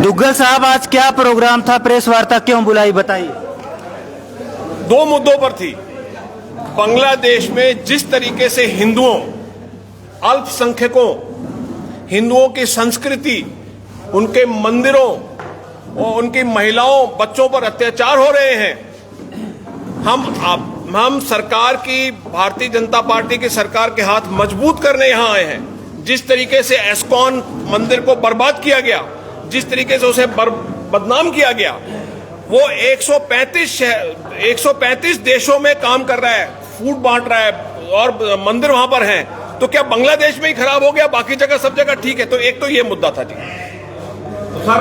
दुग्गल साहब, आज क्या प्रोग्राम था, प्रेस वार्ता क्यों बुलाई, बताइए। दो मुद्दों पर थी। बांग्लादेश में जिस तरीके से हिंदुओं, अल्पसंख्यकों, हिंदुओं की संस्कृति, उनके मंदिरों और उनकी महिलाओं, बच्चों पर अत्याचार हो रहे हैं, हम सरकार की, भारतीय जनता पार्टी की सरकार के हाथ मजबूत करने यहां आए हैं। जिस तरीके से एस्कॉन मंदिर को बर्बाद किया गया, जिस तरीके से उसे बदनाम किया गया, वो 135 देशों में काम कर रहा है, फूड बांट रहा है और मंदिर वहां पर हैं, तो क्या बांग्लादेश में ही खराब हो गया, बाकी जगह सब जगह ठीक है? तो एक तो ये मुद्दा था जी।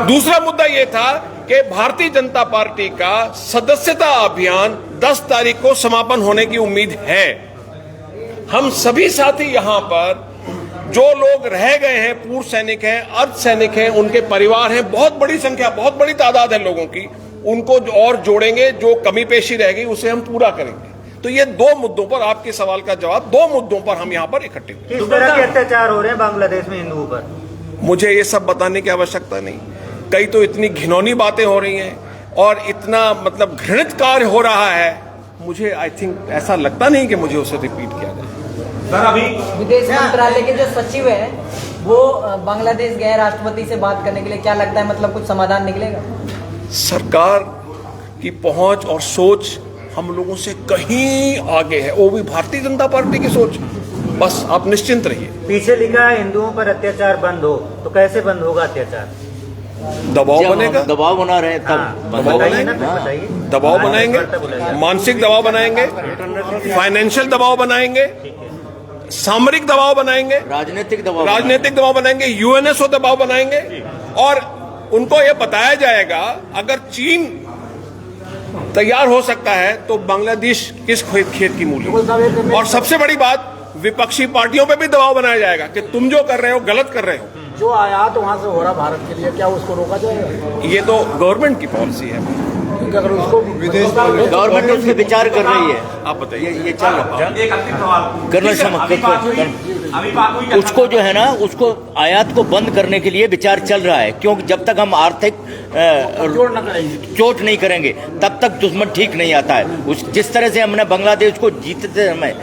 दूसरा मुद्दा ये था कि भारतीय जनता पार्टी का सदस्यता अभियान 10 तारीख को समापन होने की उम्मीद है। हम सभी साथी यहां पर जो लोग रह गए हैं, पूर्व सैनिक हैं, अर्ध सैनिक हैं, उनके परिवार हैं, बहुत बड़ी संख्या, बहुत बड़ी तादाद है लोगों की, उनको और जोड़ेंगे। जो कमी पेशी रह गई उसे हम पूरा करेंगे। तो ये दो मुद्दों पर, आपके सवाल का जवाब, दो मुद्दों पर हम यहां पर इकट्ठे हुए। किस तरह के अत्याचार हो रहे हैं बांग्लादेश में हिंदुओं पर? मुझे ये सब बताने की आवश्यकता नहीं। कई तो इतनी घिनौनी बातें हो रही हैं और इतना मतलब घृणित कार्य हो रहा है, मुझे आई थिंक ऐसा लगता नहीं कि मुझे उसे रिपीट किया जाए। सर, अभी विदेश मंत्रालय के जो सचिव हैं वो बांग्लादेश गए राष्ट्रपति से बात करने के लिए, क्या लगता है मतलब कुछ समाधान निकलेगा? सरकार की पहुंच और सोच हम लोगों से कहीं आगे है, वो भी भारतीय जनता पार्टी की सोच। बस आप निश्चिंत रहिए। पीछे लिखा है हिंदुओं पर अत्याचार बंद हो, तो कैसे बंद होगा अत्याचार? दबाव बनेगा, दबाव बना रहे हैं, दबाव बनाएंगे, मानसिक दबाव बनाएंगे, फाइनेंशियल दबाव बनाएंगे, सामरिक दबाव बनाएंगे, राजनीतिक दबाव बनाएंगे, यूएनएसओ दबाव बनाएंगे, और उनको यह बताया जाएगा अगर चीन तैयार हो सकता है तो बांग्लादेश किस खेत की मूली। और सबसे बड़ी बात, विपक्षी पार्टियों पे भी दबाव बनाया जाएगा कि तुम जो कर रहे हो गलत कर रहे हो। जो आयात वहां से हो रहा भारत के लिए, क्या उसको रोका जाएगा? ये तो गवर्नमेंट की पॉलिसी है, अगर उसको गवर्नमेंट उस पर विचार कर रही है। आप बताइए। ये चल रहा है। एक अंतिम सवाल, अभी बात हुई उसको जो है ना, उसको आयात को बंद करने के लिए विचार चल रहा है, क्योंकि जब तक हम आर्थिक चोट नहीं करेंगे तब तक दुश्मन ठीक नहीं आता है। जिस तरह से हमने बांग्लादेश को जीतते समय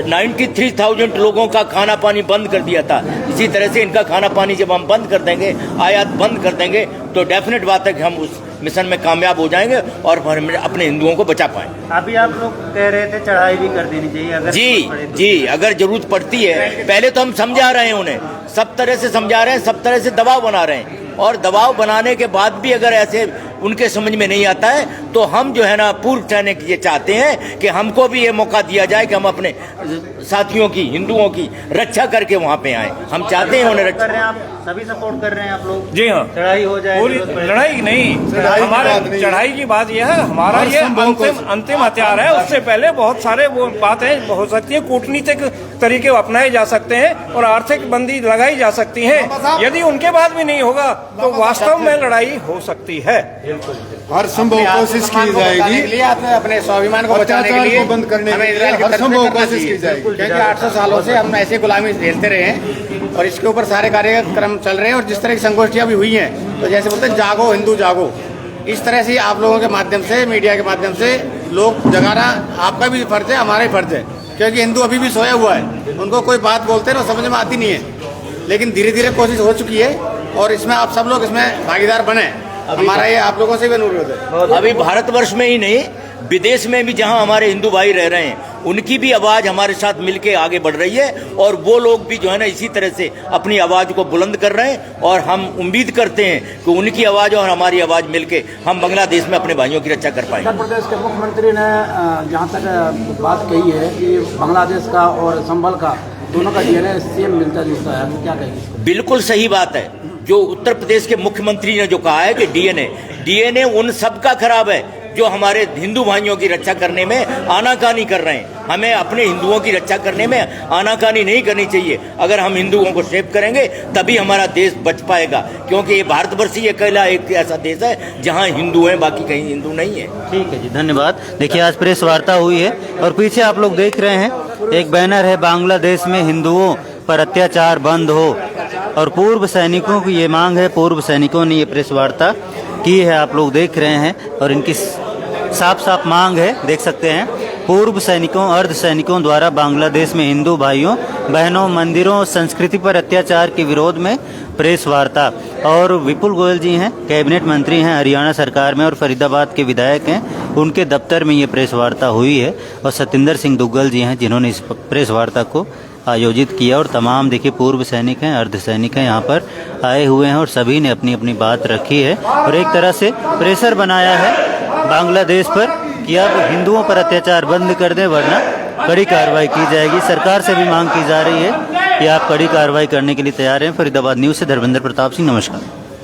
93,000 लोगों का खाना पानी बंद कर दिया था, इसी तरह से इनका खाना पानी जब हम बंद कर देंगे, आयात बंद कर देंगे, तो डेफिनेट बात है कि हम उस मिशन में कामयाब हो जाएंगे और अपने हिंदुओं को बचा पाएंगे। अभी आप लोग कह रहे थे चढ़ाई भी कर देनी चाहिए अगर जी, अगर जरूरत पड़ती है। पहले तो हम समझा रहे हैं, उन्हें सब तरह से समझा रहे हैं, सब तरह से दबाव बना रहे हैं, और दबाव बनाने के बाद भी अगर ऐसे उनके समझ में नहीं आता है तो हम जो है ना, पूर्व सैनिक ये चाहते हैं कि हमको भी ये मौका दिया जाए कि हम अपने साथियों की, हिंदुओं की रक्षा करके वहाँ पे आए। हम चाहते हैं उन्हें रक्षा। आप सभी सपोर्ट कर रहे हैं आप लोग? जी हाँ, चढ़ाई हो जाए, लड़ाई नहीं, हमारे चढ़ाई की बात यह है, हमारा ये अंतिम हथियार है। उससे पहले बहुत सारे वो बातें हो सकती है, कूटनीतिक तरीके अपनाए जा सकते हैं और आर्थिक बंदी लगाई जा सकती है। यदि उनके बाद भी नहीं होगा तो वास्तव में लड़ाई हो सकती है। हर संभव कोशिश की जाएगी, अपने स्वाभिमान को बचाने के लिए बंद करने हमें के लिए इजराइल की हर तरफ संभव करना कोशिश चाहिए। की जाएगी। क्योंकि 800 सालों से हम ऐसे गुलामी झेलते रहे हैं और इसके ऊपर सारे कार्यक्रम चल रहे हैं। और जिस तरह की संगोष्ठियां भी हुई हैं, तो जैसे बोलते हैं जागो हिंदू जागो, इस तरह से आप लोगों के माध्यम से, मीडिया के माध्यम से लोग जगाना आपका भी फर्ज है, हमारा भी फर्ज है। क्योंकि हिंदू अभी भी सोया हुआ है, उनको कोई बात बोलते हैं ना, समझ में आती नहीं है, लेकिन धीरे धीरे कोशिश हो चुकी है और इसमें आप सब लोग इसमें भागीदार बने। हमारा ये आप लोगों से भी अनुरोध है। अभी भारतवर्ष में ही नहीं, विदेश में भी जहां हमारे हिंदू भाई रह रहे हैं, उनकी भी आवाज हमारे साथ मिलके आगे बढ़ रही है, और वो लोग भी जो है ना इसी तरह से अपनी आवाज को बुलंद कर रहे हैं। और हम उम्मीद करते हैं कि उनकी आवाज और हमारी आवाज मिलके हम बांग्लादेश में अपने भाइयों की रक्षा कर पाएंगे। उत्तर प्रदेश के मुख्यमंत्री ने जहाँ तक बात कही है कि बांग्लादेश का और संभल का दोनों का डीएनए सेम मिलता जुलता है, तो क्या कहेंगे? बिल्कुल सही बात है। जो उत्तर प्रदेश के मुख्यमंत्री ने जो कहा है कि डीएनए उन सबका खराब है जो हमारे हिंदू भाइयों की रक्षा करने में आनाकानी कर रहे हैं। हमें अपने हिंदुओं की रक्षा करने में आनाकानी नहीं करनी चाहिए। अगर हम हिंदुओं को सेव करेंगे तभी हमारा देश बच पाएगा, क्योंकि ये भारतवर्ष ही अकेला एक ऐसा देश है जहां हिंदू हैं, बाकी कहीं हिंदू नहीं है। ठीक है जी, धन्यवाद। देखिए, आज प्रेस वार्ता हुई है और पीछे आप लोग देख रहे हैं एक बैनर है, बांग्लादेश में हिंदुओं पर अत्याचार बंद हो। और पूर्व सैनिकों की ये मांग है, पूर्व सैनिकों ने ये प्रेस वार्ता की है, आप लोग देख रहे हैं, और इनकी साफ साफ मांग है, देख सकते हैं, पूर्व सैनिकों अर्ध सैनिकों द्वारा बांग्लादेश में हिंदू भाइयों बहनों मंदिरों और संस्कृति पर अत्याचार के विरोध में प्रेस वार्ता। और विपुल गोयल जी हैं, कैबिनेट मंत्री हैं हरियाणा सरकार में और फरीदाबाद के विधायक हैं, उनके दफ्तर में ये प्रेस वार्ता हुई है, और सतिंदर सिंह दुग्गल जी हैं जिन्होंने इस प्रेस वार्ता को आयोजित किया। और तमाम देखिए पूर्व सैनिक हैं, अर्ध सैनिक हैं, यहाँ पर आए हुए हैं और सभी ने अपनी अपनी बात रखी है और एक तरह से प्रेशर बनाया है बांग्लादेश पर कि अब हिंदुओं पर अत्याचार बंद कर दें वरना कड़ी कार्रवाई की जाएगी। सरकार से भी मांग की जा रही है कि आप कड़ी कार्रवाई करने के लिए तैयार हैं। फरीदाबाद न्यूज़ से धर्मेंद्र प्रताप सिंह, नमस्कार।